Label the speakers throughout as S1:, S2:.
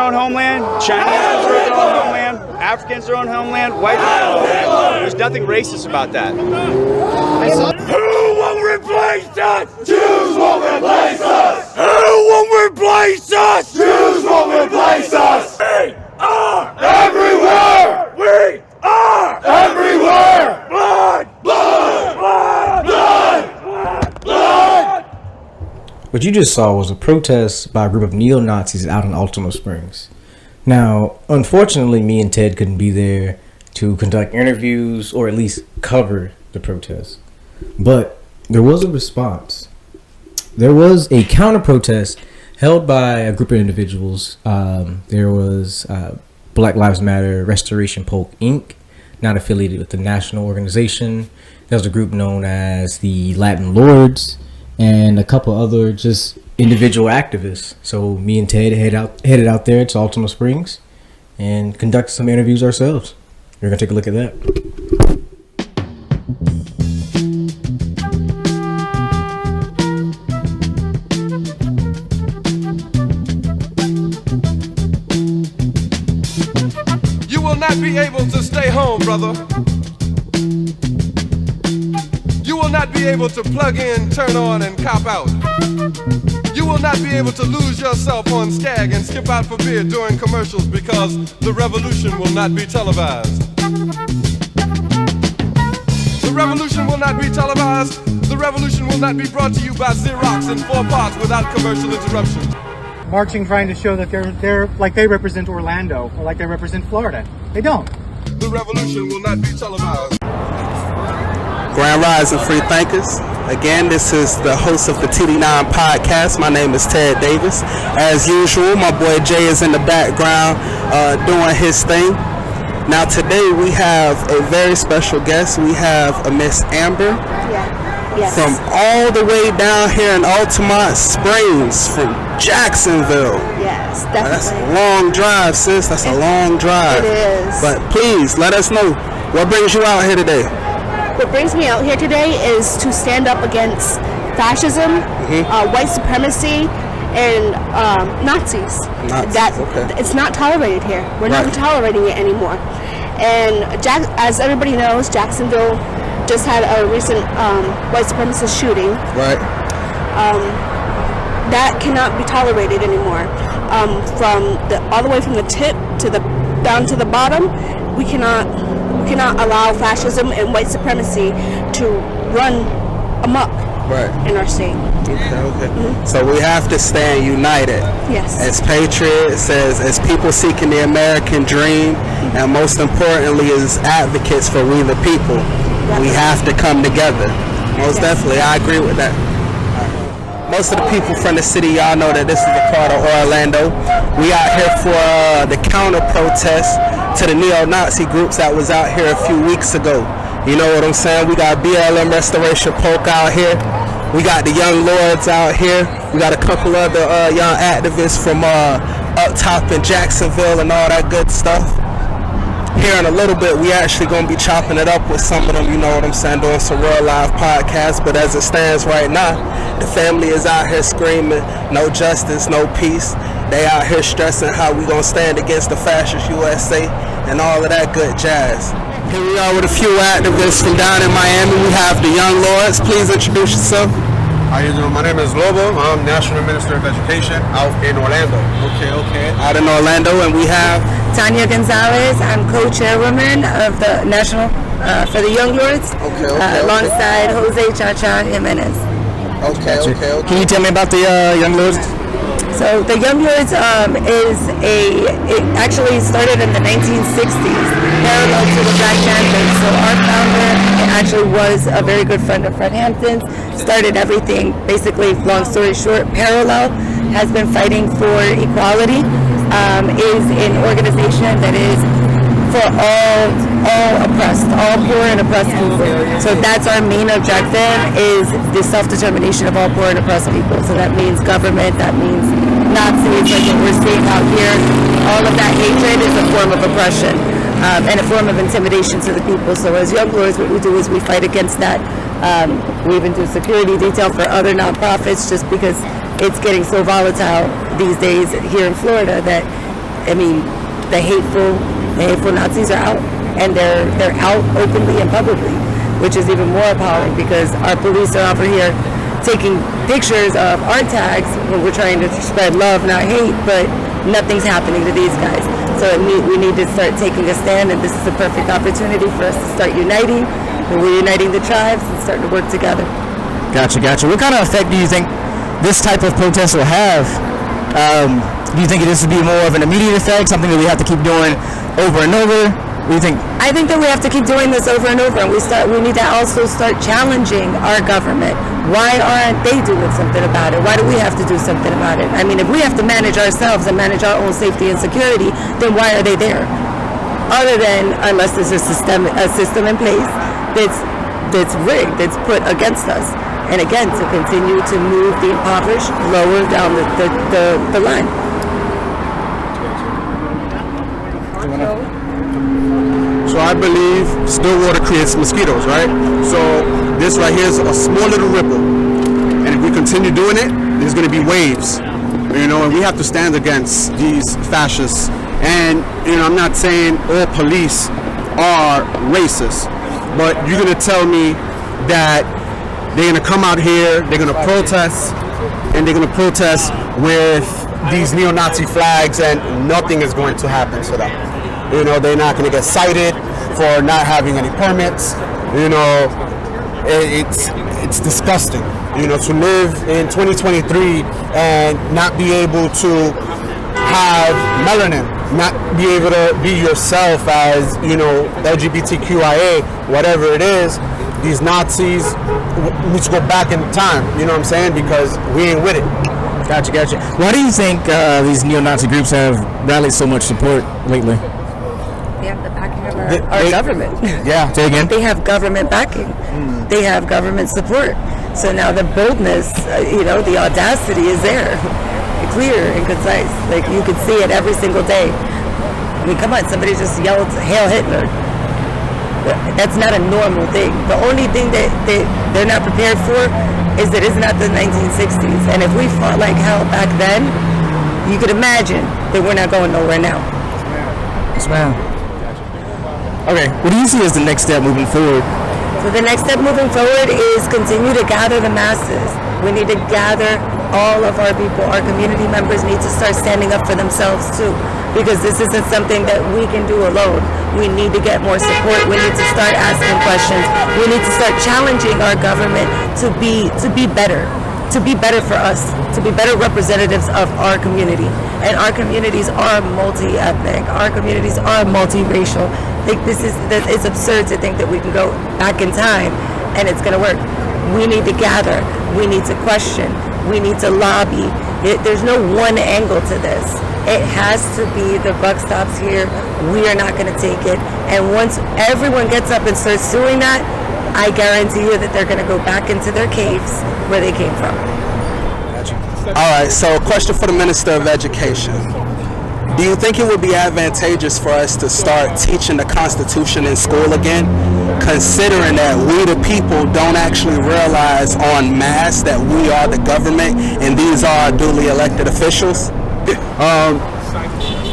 S1: own homeland. Chinese deserve their own homeland. Africans their own homeland. White people. There's nothing racist about that. Who will replace us?
S2: Jews won't replace us!
S1: Who will replace us?
S2: Jews won't replace us!
S1: We are
S2: Everywhere!
S1: We are
S2: Everywhere!
S1: blood.
S2: Blood!
S1: Blood.
S2: Blood! Blood!
S3: What you just saw was a protest by a group of neo-Nazis out in Altamonte Springs. Now, unfortunately, me and Ted couldn't be there to conduct interviews or at least cover the protest. But there was a response. There was a counter-protest held by a group of individuals. There was Black Lives Matter Restoration Polk Inc., not affiliated with the national organization. There was a group known as the Latin Lords, and a couple other just individual activists. So me and Ted headed out there to Altamonte Springs and conducted some interviews ourselves. We're gonna take a look at that.
S4: You will not be able to stay home, brother. You will not be able to plug in, turn on, and cop out. You will not be able to lose yourself on Skag and skip out for beer during commercials because the revolution will not be televised. The revolution will not be televised. The revolution will not be brought to you by Xerox in 4 parts without commercial interruption.
S5: Marching, trying to show that they're like they represent Orlando or like they represent Florida. They don't.
S4: The revolution will not be televised.
S6: Grand Rising Free Thinkers. Again, this is the host of the TD9 podcast. My name is Ted Davis. As usual, my boy Jay is in the background doing his thing. Now today we have a very special guest. We have a Miss Amber.
S7: Yes.
S6: From all the way down here in Altamonte Springs, from Jacksonville.
S7: Yes, definitely.
S6: That's a long drive, sis. That's a long drive.
S7: It is.
S6: But please, let us know, what brings you out here today?
S7: What brings me out here today is to stand up against fascism, white supremacy, and Nazis.
S6: Okay.
S7: It's not tolerated here. We're not tolerating it anymore. And as everybody knows, Jacksonville just had a recent white supremacist shooting.
S6: Right.
S7: That cannot be tolerated anymore. All the way from the tip to down to the bottom, we cannot allow fascism and white supremacy to run amok in our state.
S6: Okay. So we have to stand united.
S7: Yes.
S6: As patriots, as people seeking the American dream, and most importantly as advocates for we the people. We have to come together. Most definitely, I agree with that. Most of the people from the city, y'all know that this is a part of Orlando. We out here for the counter protest to the neo-Nazi groups that was out here a few weeks ago. You know what I'm saying? We got BLM Restoration Polk out here. We got the Young Lords out here. We got a couple other young activists from up top in Jacksonville and all that good stuff. Here in a little bit, we actually gonna be chopping it up with some of them, you know what I'm saying, doing some real live podcasts. But as it stands right now, the family is out here screaming, no justice, no peace. They out here stressing how we gonna stand against the fascist USA and all of that good jazz. Here we are with a few activists from down in Miami. We have the Young Lords. Please introduce yourself.
S8: How you doing? My name is Lobo. I'm National Minister of Education out in Orlando. Okay.
S6: Out in Orlando, and we have
S9: Tanya Gonzalez. I'm co-chairwoman of the National for the Young Lords.
S6: Okay.
S9: Alongside Jose Chacha Jimenez.
S6: Okay.
S3: Can you tell me about the Young Lords?
S9: So the Young Lords it actually started in the 1960s, parallel to the Black Panthers. So our founder actually was a very good friend of Fred Hampton's, started everything, basically, long story short, Parallel has been fighting for equality, is an organization that is for all oppressed, all poor and oppressed people. So that's our main objective, is the self-determination of all poor and oppressed people. So that means government, that means Nazis, like what we're seeing out here. All of that hatred is a form of oppression and a form of intimidation to the people. So as Young Lords, what we do is we fight against that. We even do security detail for other nonprofits, just because it's getting so volatile these days here in Florida that I mean, the hateful Nazis are out, and they're out openly and publicly, which is even more appalling because our police are over here taking pictures of our tags when we're trying to spread love, not hate, but nothing's happening to these guys. So we need to start taking a stand, and this is a perfect opportunity for us to start uniting. We're uniting the tribes and starting to work together.
S10: Gotcha. What kind of effect do you think this type of protest will have? Do you think this would be more of an immediate effect, something that we have to keep doing over and over? What do you think?
S9: I think that we have to keep doing this over and over, and we need to also start challenging our government. Why aren't they doing something about it? Why do we have to do something about it? I mean, if we have to manage ourselves and manage our own safety and security, then why are they there? Other than unless there's a system in place that's rigged, that's put against us. And again, to continue to move the impoverished lower down the line.
S8: So I believe still water creates mosquitoes, right? So this right here is a small little ripple. And if we continue doing it, there's going to be waves. You know, and we have to stand against these fascists. And, you know, I'm not saying all police are racist, but you're going to tell me that they're going to come out here, they're going to protest, and they're going to protest with these neo-Nazi flags, and nothing is going to happen to them. You know, they're not going to get cited for not having any permits. You know, it's disgusting, you know, to live in 2023 and not be able to have melanin, not be able to be yourself as, you know, LGBTQIA, whatever it is. These Nazis need to go back in time, you know what I'm saying, because we ain't with it.
S10: Gotcha. Why do you think these neo-Nazi groups have rallied so much support lately?
S9: They have the backing of our government.
S10: Yeah, say again?
S9: They have government backing. They have government support. So now the boldness, you know, the audacity is there. Clear and concise. Like, you can see it every single day. I mean, come on, somebody just yelled, "Hail Hitler." That's not a normal thing. The only thing that they're not prepared for is that it's not the 1960s. And if we fought like hell back then, you could imagine that we're not going nowhere now.
S10: Yes, ma'am. Okay, what do you see as the next step moving forward?
S9: So the next step moving forward is continue to gather the masses. We need to gather all of our people. Our community members need to start standing up for themselves too, because this isn't something that we can do alone. We need to get more support. We need to start asking questions. We need to start challenging our government to be better for us, to be better representatives of our community. And our communities are multi-ethnic. Our communities are multiracial. Like, it's absurd to think that we can go back in time and it's going to work. We need to gather. We need to question. We need to lobby. There's no one angle to this. It has to be the buck stops here. We are not going to take it. And once everyone gets up and starts doing that, I guarantee you that they're going to go back into their caves where they came from.
S6: All right, so a question for the Minister of Education. Do you think it would be advantageous for us to start teaching the Constitution in school again, considering that we the people don't actually realize en masse that we are the government and these are duly elected officials?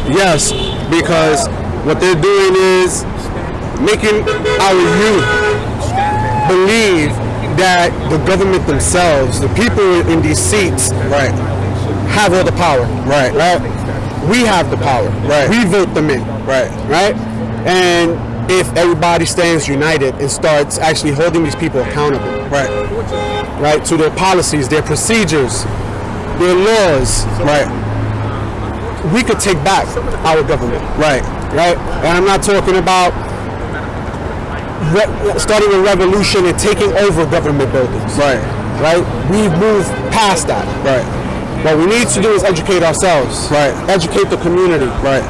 S8: Yes, because what they're doing is making our youth believe that the government themselves, the people in these seats,
S6: right,
S8: have all the power,
S6: right.
S8: We have the power,
S6: right.
S8: We vote them in,
S6: right.
S8: And if everybody stands united and starts actually holding these people accountable, right, to their policies, their procedures, their laws,
S6: right,
S8: we could take back our government,
S6: right.
S8: And I'm not talking about starting a revolution and taking over government buildings,
S6: right.
S8: We've moved past that,
S6: right.
S8: What we need to do is educate ourselves,
S6: right.
S8: Educate the community,
S6: right.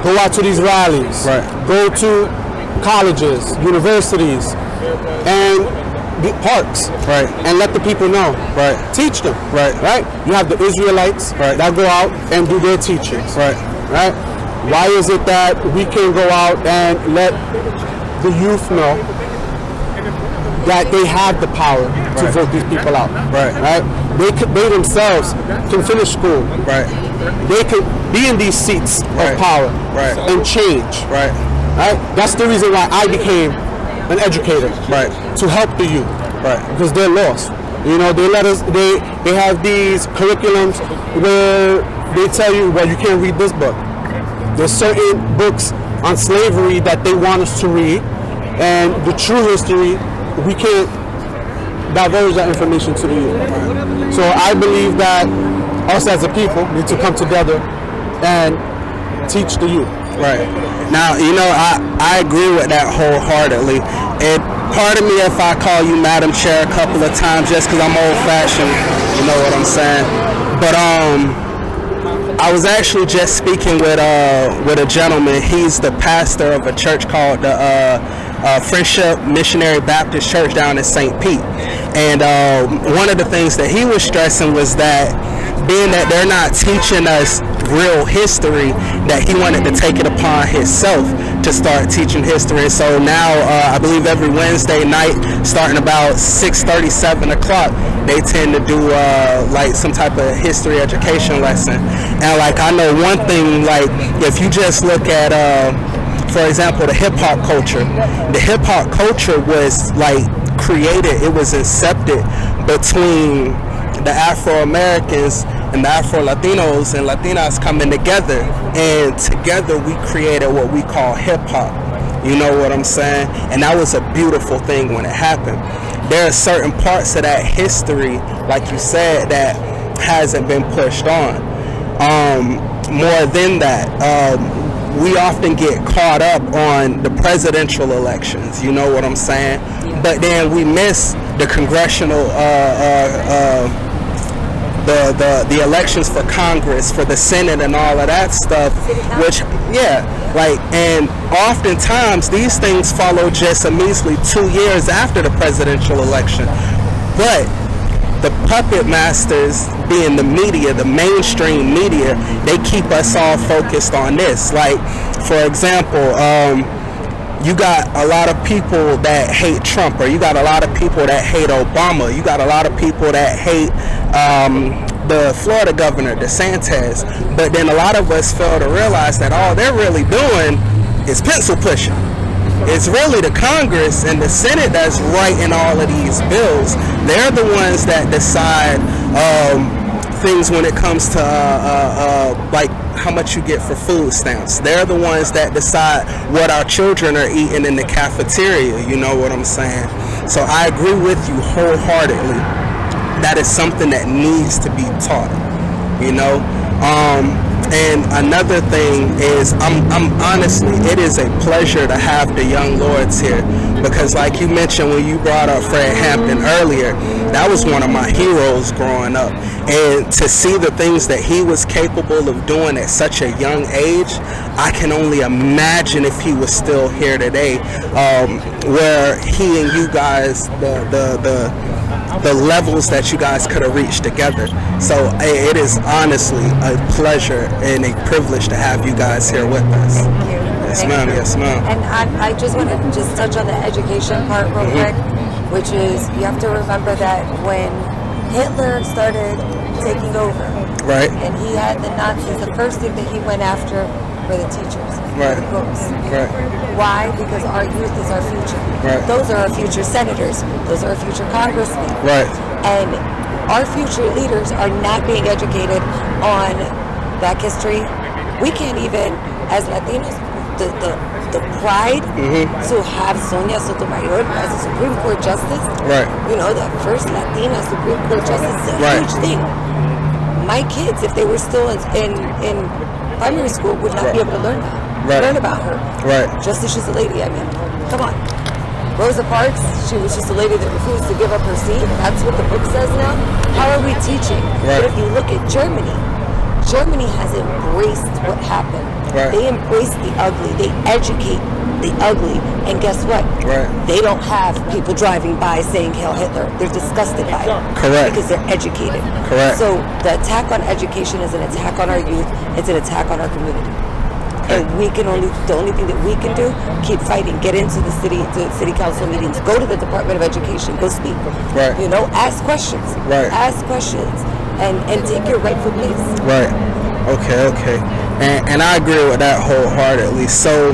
S8: Go out to these rallies,
S6: right.
S8: Go to colleges, universities, and the parks,
S6: right,
S8: and let the people know,
S6: right.
S8: Teach them,
S6: right.
S8: You have the Israelites,
S6: right,
S8: that go out and do their teachings,
S6: right.
S8: Why is it that we can go out and let the youth know that they have the power to vote these people out. Right? They themselves can finish school. Right? They could be in these seats of power and change. Right? That's the reason why I became an educator. Right? To help the youth. Right? Because they're lost. You know, they let us. They have these curriculums where they tell you, well, you can't read this book. There's certain books on slavery that they want us to read, and the true history, we can't divulge that information to the youth. So I believe that us as a people need to come together and teach the youth.
S6: Right. Now, you know, I agree with that wholeheartedly. And pardon me if I call you Madam Chair a couple of times just because I'm old-fashioned. You know what I'm saying? But I was actually just speaking with a gentleman. He's the pastor of a church called the Friendship Missionary Baptist Church down in St. Pete. And one of the things that he was stressing was that being that they're not teaching us real history, that he wanted to take it upon himself to start teaching history. So now I believe every Wednesday night, starting about 6:30, 7 o'clock, they tend to do like some type of history education lesson. And like I know one thing, like if you just look at for example, the hip-hop culture. The hip-hop culture was like created, it was incepted between the Afro-Americans and the Afro-Latinos and Latinas coming together, and together we created what we call hip-hop. You know what I'm saying? And that was a beautiful thing when it happened. There are certain parts of that history, like you said, that hasn't been pushed on. More than that, we often get caught up on the presidential elections, you know what I'm saying? But then we miss the congressional, the elections for Congress, for the Senate and all of that stuff, which, and oftentimes these things follow just a measly 2 years after the presidential election. But the puppet masters, being the media, the mainstream media, they keep us all focused on this. Like, for example, you got a lot of people that hate Trump, or you got a lot of people that hate Obama. You got a lot of people that hate the Florida governor, DeSantis. But then a lot of us fail to realize that all they're really doing is pencil pushing. It's really the Congress and the Senate that's writing all of these bills. They're the ones that decide things when it comes to like how much you get for food stamps. They're the ones that decide what our children are eating in the cafeteria. You know what I'm saying? So I agree with you wholeheartedly. That is something that needs to be taught. You know. And another thing is, I'm honestly, it is a pleasure to have the young lords here, because like you mentioned when you brought up Fred Hampton earlier, that was one of my heroes growing up. And to see the things that he was capable of doing at such a young age, I can only imagine if he was still here today, where he and you guys, the levels that you guys could have reached together. So it is honestly a pleasure and a privilege to have you guys here with us.
S9: Thank you.
S6: Yes, ma'am. Yes, ma'am.
S9: And I just want to just touch on the education part real quick, which is you have to remember that when Hitler started taking over,
S6: right,
S9: and he had the Nazis, the first thing that he went after were the teachers,
S6: right,
S9: the books.
S6: Right.
S9: Why? Because our youth is our future.
S6: Right.
S9: Those are our future senators. Those are our future congressmen.
S6: Right.
S9: And our future leaders are not being educated on Black history. We can't even, as Latinos, the pride to have Sonia Sotomayor as a Supreme Court justice.
S6: Right.
S9: You know, the first Latina Supreme Court justice is a huge thing. My kids, if they were still in primary school, would not be able to learn that.
S6: Right.
S9: Learn about her.
S6: Right.
S9: Just as she's a lady, I mean, come on. Rosa Parks, she was just a lady that refused to give up her seat. That's what the book says now. How are we teaching?
S6: Right.
S9: But if you look at Germany has embraced what happened.
S6: Right.
S9: They embrace the ugly. They educate the ugly. And guess what?
S6: Right.
S9: They don't have people driving by saying Hail Hitler. They're disgusted by it.
S6: Correct.
S9: Because they're educated.
S6: Correct.
S9: So the attack on education is an attack on our youth. It's an attack on our community.
S6: Okay.
S9: And the only thing that we can do, keep fighting, get into the city council meetings, go to the Department of Education, go speak.
S6: Right.
S9: You know, ask questions.
S6: Right.
S9: Ask questions and take your rightful place.
S6: Right. Okay. And I agree with that wholeheartedly. So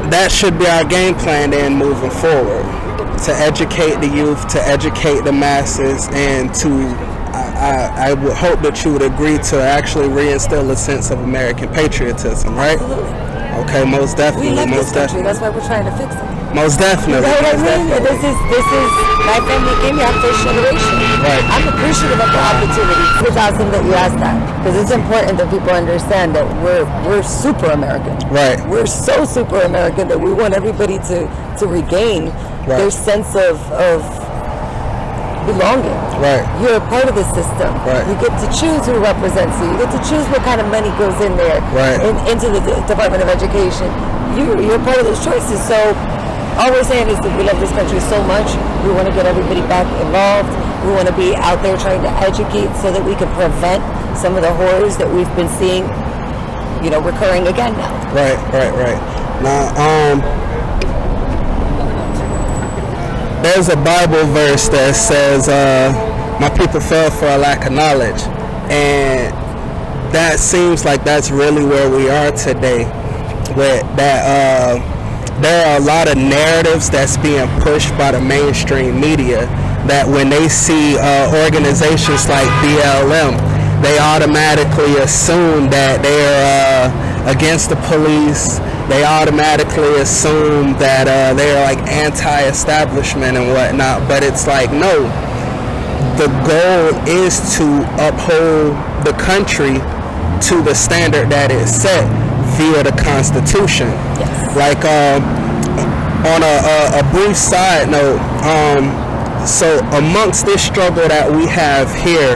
S6: that should be our game plan then moving forward, to educate the youth, to educate the masses, and to I would hope that you would agree to actually reinstill a sense of American patriotism, right?
S9: Absolutely.
S6: Okay, most definitely.
S9: We love
S6: most
S9: this country.
S6: definitely.
S9: That's why we're trying to fix it.
S6: Most definitely.
S9: You know what I
S6: most
S9: mean?
S6: definitely.
S9: This is my family gave me our first generation.
S6: Right.
S9: I'm appreciative of the opportunity. It's awesome that you asked that, because it's important that people understand that we're super American.
S6: Right.
S9: We're so super American that we want everybody to regain their sense of belonging.
S6: Right.
S9: You're a part of the system.
S6: Right.
S9: You get to choose who represents you. You get to choose what kind of money goes in there.
S6: Right.
S9: Into the Department of Education. You're part of those choices. So all we're saying is that we love this country so much. We want to get everybody back involved. We want to be out there trying to educate so that we can prevent some of the horrors that we've been seeing, recurring again now.
S6: Right. Now, there's a Bible verse that says, my people fell for a lack of knowledge. And that seems like that's really where we are today. With that, there are a lot of narratives that's being pushed by the mainstream media that when they see organizations like BLM, they automatically assume that they're against the police. They automatically assume that they're like anti-establishment and whatnot, but it's like, no. The goal is to uphold the country to the standard that is set via the Constitution.
S9: Yes.
S6: Like on a brief side note, so amongst this struggle that we have here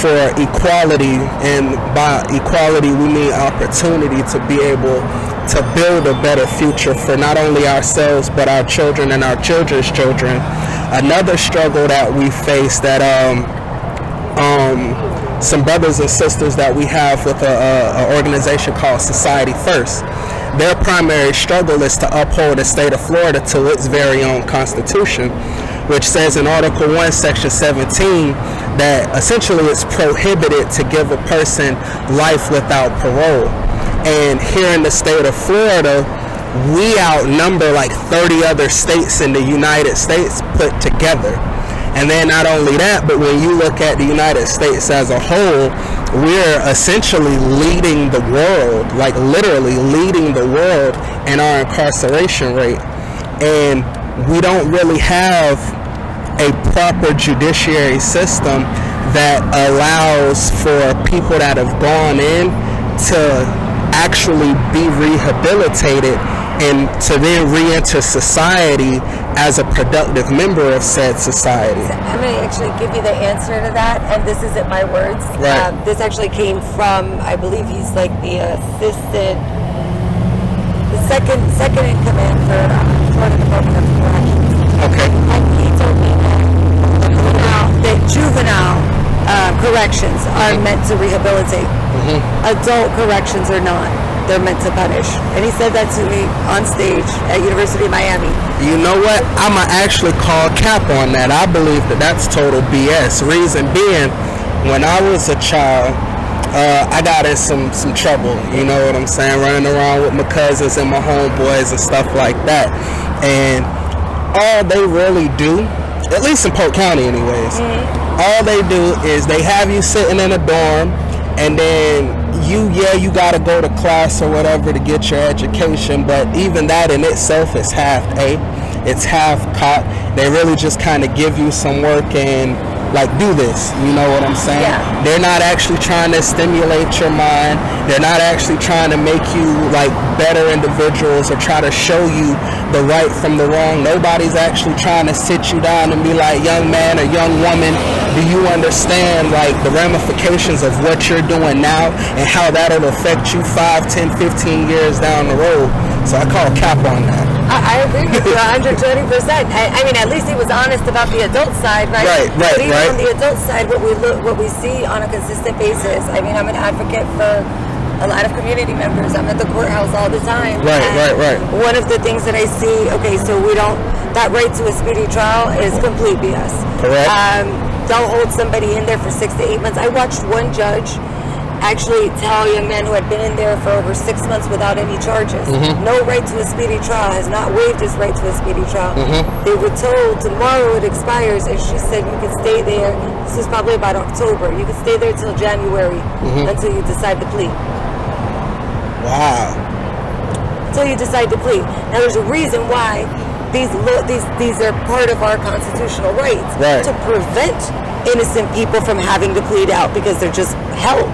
S6: for equality, and by equality we mean opportunity to be able to build a better future for not only ourselves but our children and our children's children. Another struggle that we face, that some brothers and sisters that we have with an organization called Society First, their primary struggle is to uphold the state of Florida to its very own constitution, which says in Article 1, Section 17, that essentially it's prohibited to give a person life without parole. And here in the state of Florida, we outnumber like 30 other states in the United States put together. And then not only that, but when you look at the United States as a whole, we're essentially leading the world, like literally leading the world in our incarceration rate. And we don't really have a proper judiciary system that allows for people that have gone in to actually be rehabilitated and to then re-enter society as a productive member of said society.
S9: I'm going to actually give you the answer to that, and this isn't my words.
S6: Right.
S9: This actually came from, I believe he's like the second in command for Florida Department of Corrections.
S6: Okay.
S9: And he told me that juvenile corrections are meant to rehabilitate. Adult corrections are not. They're meant to punish. And he said that to me on stage at University of Miami.
S6: You know what? I'm going to actually call cap on that. I believe that that's total BS. Reason being, when I was a child, I got in some trouble. You know what I'm saying? Running around with my cousins and my homeboys and stuff like that. And all they really do, at least in Polk County anyways, all they do is they have you sitting in a dorm, and then you gotta go to class or whatever to get your education, but even that in itself is half it's half caught. They really just kind of give you some work and like, do this, you know what I'm saying?
S9: Yeah.
S6: They're not actually trying to stimulate your mind. They're not actually trying to make you like better individuals or try to show you the right from the wrong. Nobody's actually trying to sit you down and be like, young man or young woman, do you understand like the ramifications of what you're doing now and how that'll affect you 5, 10, 15 years down the road? So I call cap on that.
S9: I agree with you 120%. I mean, at least he was honest about the adult side, right?
S6: Right,
S9: But even
S6: right.
S9: on the adult side, what we see on a consistent basis. I mean, I'm an advocate for a lot of community members. I'm at the courthouse all the time.
S6: Right.
S9: One of the things that I see, so that right to a speedy trial is complete BS.
S6: Correct.
S9: Don't hold somebody in there for 6 to 8 months. I watched one judge actually tell a young man who had been in there for over 6 months without any charges. No right to a speedy trial, has not waived his right to a speedy trial. They were told tomorrow it expires, and she said you can stay there. This was probably about October. You can stay there till January until you decide to plea.
S6: Wow.
S9: Until you decide to plea. Now there's a reason why these are part of our constitutional rights to prevent innocent people from having to plead out because they're just held.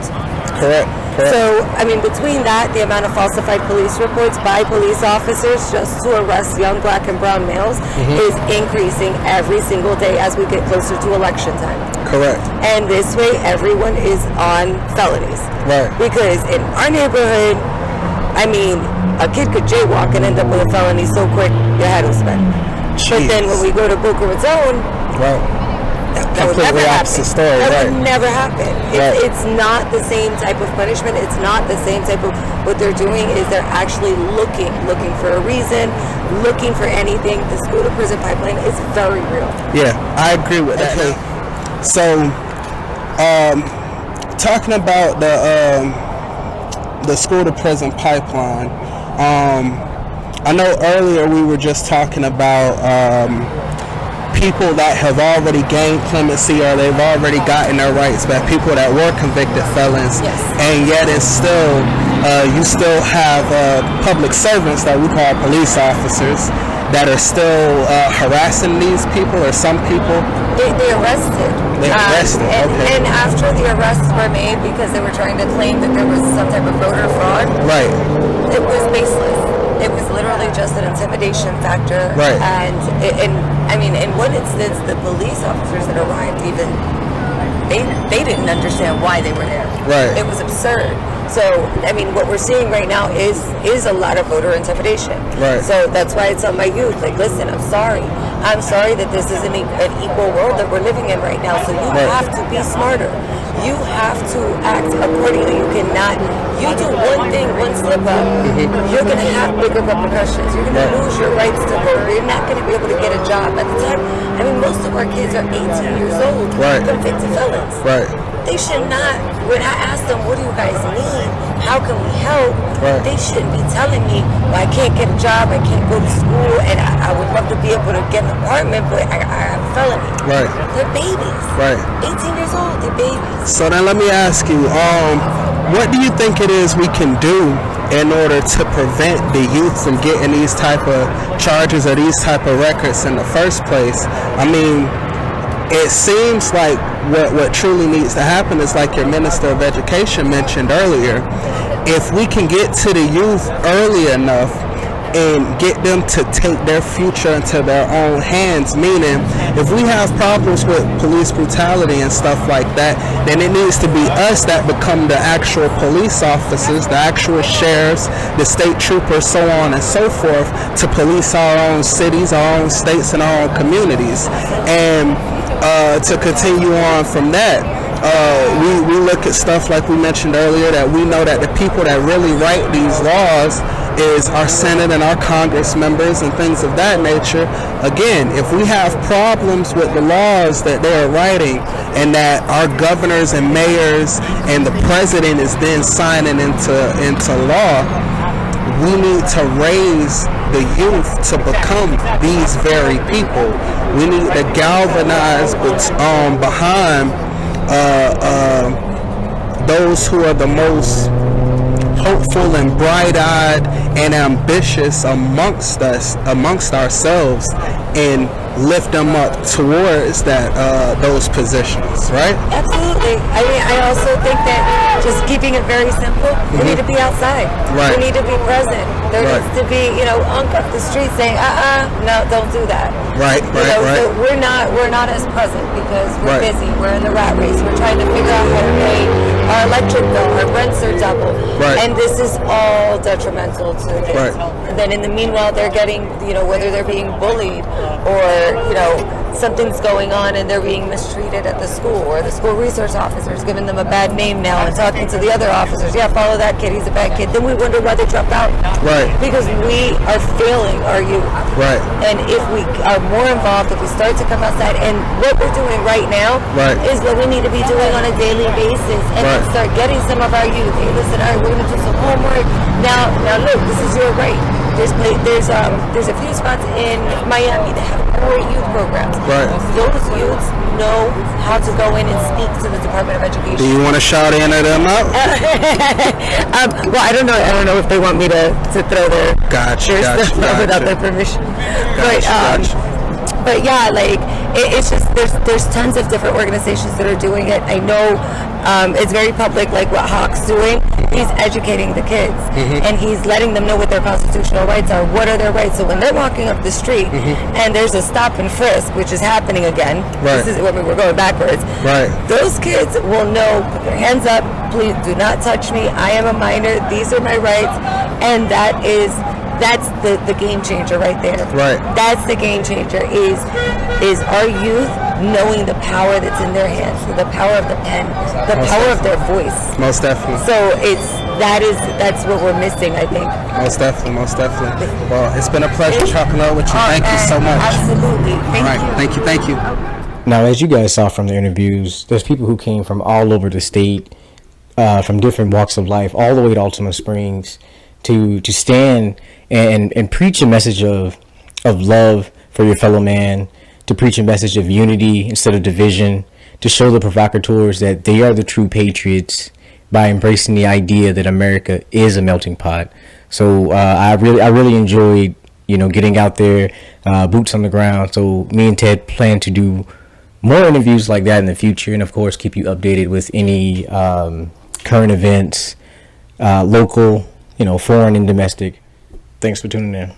S6: Correct.
S9: So, I mean, between that, the amount of falsified police reports by police officers just to arrest young black and brown males is increasing every single day as we get closer to election time.
S6: Correct.
S9: And this way, everyone is on felonies.
S6: Right.
S9: Because in our neighborhood, I mean, a kid could jaywalk and end up with a felony so quick, your head will spin. But then when we go to Boca Raton, that would never happen. That would never happen. It's not the same type of punishment. It's not the same type of, what they're doing is they're actually looking for a reason, looking for anything. The school to prison pipeline is very real.
S6: Yeah, I agree with that. So, talking about the school to prison pipeline, I know earlier we were just talking about people that have already gained clemency or they've already gotten their rights back, people that were convicted felons, and yet it's still, you still have public servants that we call police officers that are still harassing these people or some people.
S9: They arrested. And after the arrests were made because they were trying to claim that there was some type of voter fraud, it was baseless. It was literally just an intimidation factor. And I mean, in one instance, the police officers that arrived even, they didn't understand why they were there. It was absurd. So, I mean, what we're seeing right now is a lot of voter intimidation. So that's why I tell my youth, like, listen, I'm sorry that this isn't an equal world that we're living in right now. So you have to be smarter. You have to act accordingly. You cannot, you do one thing, one slip up, you're going to have bigger repercussions. You're going to lose your rights to vote. You're not going to be able to get a job. At the time, I mean, most of our kids are 18 years old, convicted felons. They should not, when I ask them, what do you guys need? How can we help? They shouldn't be telling me, well, I can't get a job, I can't go to school, and I would love to be able to get an apartment, but I have a felony. They're babies. 18 years old, they're babies.
S6: So then let me ask you, what do you think it is we can do in order to prevent the youth from getting these type of charges or these type of records in the first place? I mean, it seems like what truly needs to happen is like your Minister of Education mentioned earlier. If we can get to the youth early enough and get them to take their future into their own hands, meaning if we have problems with police brutality and stuff like that, then it needs to be us that become the actual police officers, the actual sheriffs, the state troopers, so on and so forth, to police our own cities, our own states, and our own communities. And to continue on from that, we look at stuff like we mentioned earlier, that we know that the people that really write these laws is our Senate and our Congress members and things of that nature. Again, if we have problems with the laws that they're writing and that our governors and mayors and the president is then signing into law, we need to raise the youth to become these very people. We need to galvanize behind those who are the most hopeful and bright-eyed and ambitious amongst ourselves, and lift them up towards those positions, right?
S9: Absolutely. I mean, I also think that just keeping it very simple, we need to be outside. We need to be present. There needs to be, unk up the street saying, no, don't do that.
S6: Right,
S9: So we're not as present because we're busy. We're in the rat race. We're trying to figure out how to pay our electric bill. Our rents are double.
S6: Right.
S9: And this is all detrimental to this.
S6: Right.
S9: And then in the meanwhile, they're getting, whether they're being bullied or, something's going on and they're being mistreated at the school, or the school resource officer is giving them a bad name now and talking to the other officers. Yeah, follow that kid. He's a bad kid. Then we wonder why they drop out.
S6: Right.
S9: Because we are failing our youth.
S6: Right.
S9: And if we are more involved, if we start to come outside, and what we're doing right now is what we need to be doing on a daily basis, and then start getting some of our youth. Hey, listen, all right, we're going to do some homework. Now look, this is your right. There's a few spots in Miami that have great youth programs.
S6: Right.
S9: Those youths know how to go in and speak to the Department of Education.
S6: Do you want to shout any of them out?
S9: Well, I don't know if they want me to throw their
S6: Gotcha.
S9: without their permission. But yeah, like it's just there's tons of different organizations that are doing it. I know it's very public, like what Hawk's doing. He's educating the kids, and he's letting them know what their constitutional rights are. What are their rights? So when they're walking up the street and there's a stop and frisk, which is happening again, this is when we're going backwards.
S6: Right.
S9: Those kids will know. Put their hands up. Please do not touch me. I am a minor. These are my rights, and that's the game changer right there.
S6: Right.
S9: That's the game changer is our youth knowing the power that's in their hands, the power of the pen, the power of their voice.
S6: Most definitely.
S9: So that's what we're missing, I think.
S6: Most definitely. Well, it's been a pleasure talking out with you. Thank you so much.
S9: Absolutely.
S6: Thank you.
S3: Now, as you guys saw from the interviews, there's people who came from all over the state, from different walks of life, all the way to Altamonte Springs, to stand and preach a message of love for your fellow man, to preach a message of unity instead of division, to show the provocateurs that they are the true patriots by embracing the idea that America is a melting pot. So I really enjoyed getting out there, boots on the ground. So me and Ted plan to do more interviews like that in the future, and of course keep you updated with any current events, local, foreign and domestic. Thanks for tuning in.